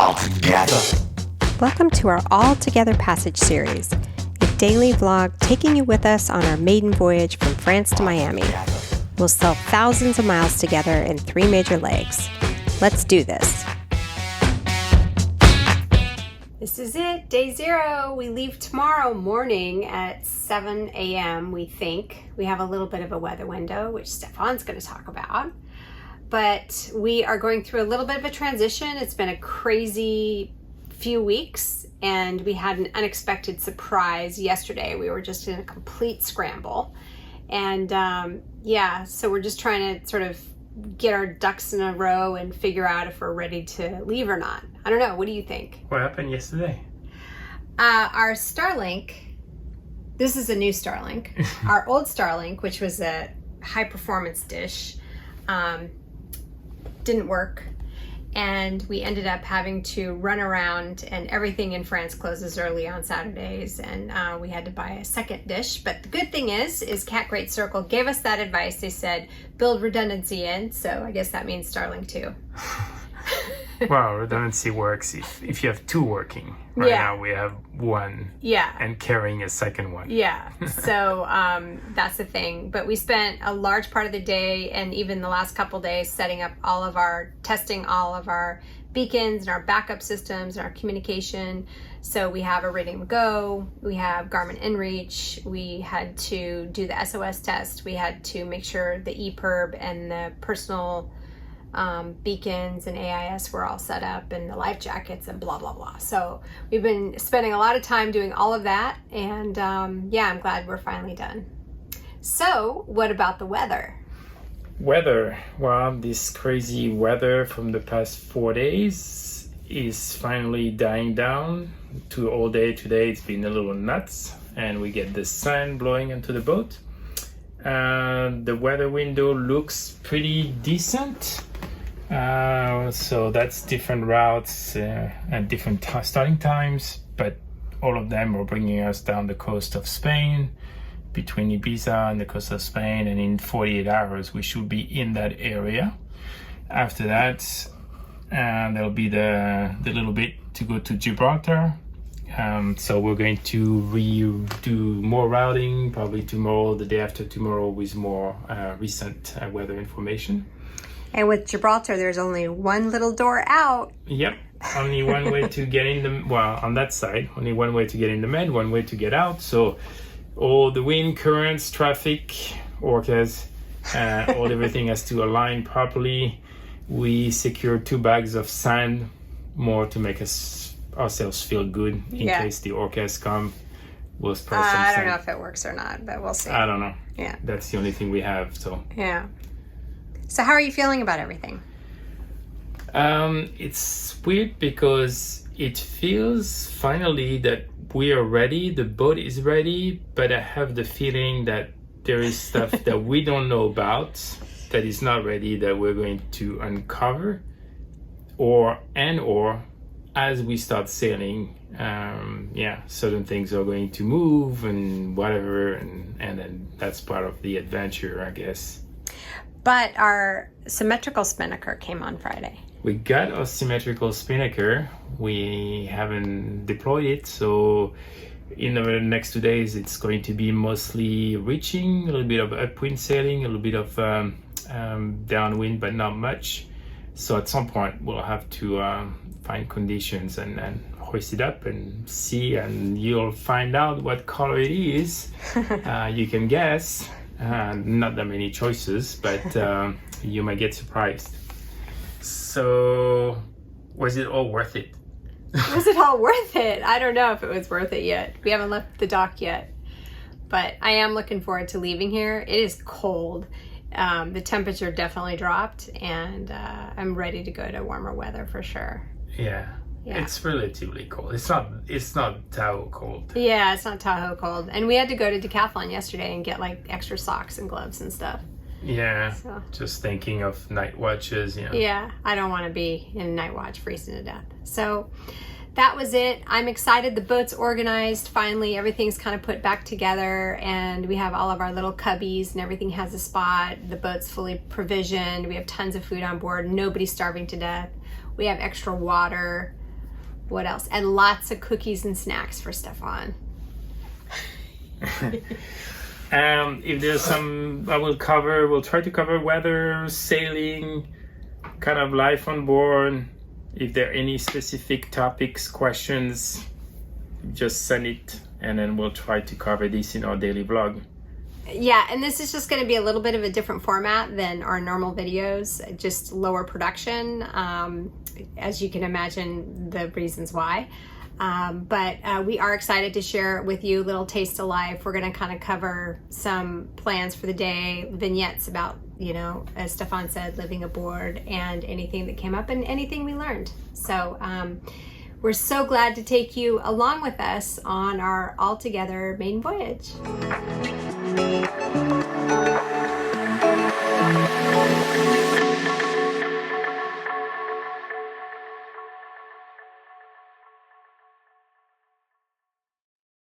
All Together. Welcome to our All Together Passage series, a daily vlog taking you with us on our maiden voyage from France to Miami. We'll sail thousands of miles together in 3 major legs. Let's do this. This is it, day 0. We leave tomorrow morning at 7 a.m., we think. We have a little bit of a weather window, which Stephane's going to talk about. But we are going through a little bit of a transition. It's been a crazy few weeks, and we had an unexpected surprise yesterday. We were just in a complete scramble. And so we're just trying to sort of get our ducks in a row and figure out if we're ready to leave or not. I don't know. What do you think? What happened yesterday? Our Starlink, this is a new Starlink. Our old Starlink, which was a high performance dish, didn't work. And we ended up having to run around, and everything in France closes early on Saturdays, and we had to buy a second dish. But the good thing is Cat Great Circle gave us that advice. They said build redundancy in, so I guess that means Starlink too. Well, redundancy works if you have 2 working. Right now we have 1. Yeah. And carrying a second one. Yeah. So that's the thing. But we spent a large part of the day and even the last couple days setting up testing all of our beacons and our backup systems and our communication. So we have Iridium Go, we have Garmin InReach, we had to do the SOS test, we had to make sure the ePerb and the personal beacons and AIS were all set up, and the life jackets and blah blah blah. So we've been spending a lot of time doing all of that, and I'm glad we're finally done. So what about the weather? Well, this crazy weather from the past 4 days is finally dying down. To all day today it's been a little nuts, and we get the sun blowing into the boat. The weather window looks pretty decent. So that's different routes and different starting times, but all of them are bringing us down the coast of Spain, between Ibiza and the coast of Spain, and in 48 hours we should be in that area. After that, there'll be the little bit to go to Gibraltar. So we're going to do more routing, probably tomorrow, the day after tomorrow, with more recent weather information. And with Gibraltar, there's only one little door out. Yep, only one way to get in on that side, only one way to get in the Med, one way to get out. So all the wind, currents, traffic, orcas, everything has to align properly. We secured 2 bags of sand, more to make ourselves feel good in case the orcas come. We'll spray some sand. I don't know if it works or not, but we'll see. I don't know. Yeah. That's the only thing we have, so. Yeah. So how are you feeling about everything? It's weird because it feels finally that we are ready, the boat is ready, but I have the feeling that there is stuff that we don't know about that is not ready, that we're going to uncover, or as we start sailing, certain things are going to move and whatever, and then that's part of the adventure, I guess. But our symmetrical spinnaker came on Friday. We got our symmetrical spinnaker. We haven't deployed it, so in the next 2 days it's going to be mostly reaching, a little bit of upwind sailing, a little bit of downwind, but not much. So at some point we'll have to find conditions and hoist it up and see, and you'll find out what color it is. You can guess. Not that many choices, but you might get surprised. So, was it all worth it? Was it all worth it? I don't know if it was worth it yet. We haven't left the dock yet. But I am looking forward to leaving here. It is cold. The temperature definitely dropped, and I'm ready to go to warmer weather for sure. Yeah. It's relatively cold. It's not Tahoe cold. Yeah, it's not Tahoe cold. And we had to go to Decathlon yesterday and get like extra socks and gloves and stuff. Yeah, so. Just thinking of night watches, Yeah, I don't want to be in a night watch freezing to death. So that was it. I'm excited. The boat's organized. Finally, everything's kind of put back together, and we have all of our little cubbies and everything has a spot. The boat's fully provisioned. We have tons of food on board. Nobody's starving to death. We have extra water. What else? And lots of cookies and snacks for Stephane. If there's some, we'll try to cover weather, sailing, kind of life on board. If there are any specific topics, questions, just send it, and then we'll try to cover this in our daily vlog. Yeah, and this is just going to be a little bit of a different format than our normal videos, just lower production, as you can imagine the reasons why. But we are excited to share with you a little taste of life. We're going to kind of cover some plans for the day, vignettes about, you know, as Stephane said, living aboard, and anything that came up and anything we learned. So we're so glad to take you along with us on our All Together Maiden Voyage.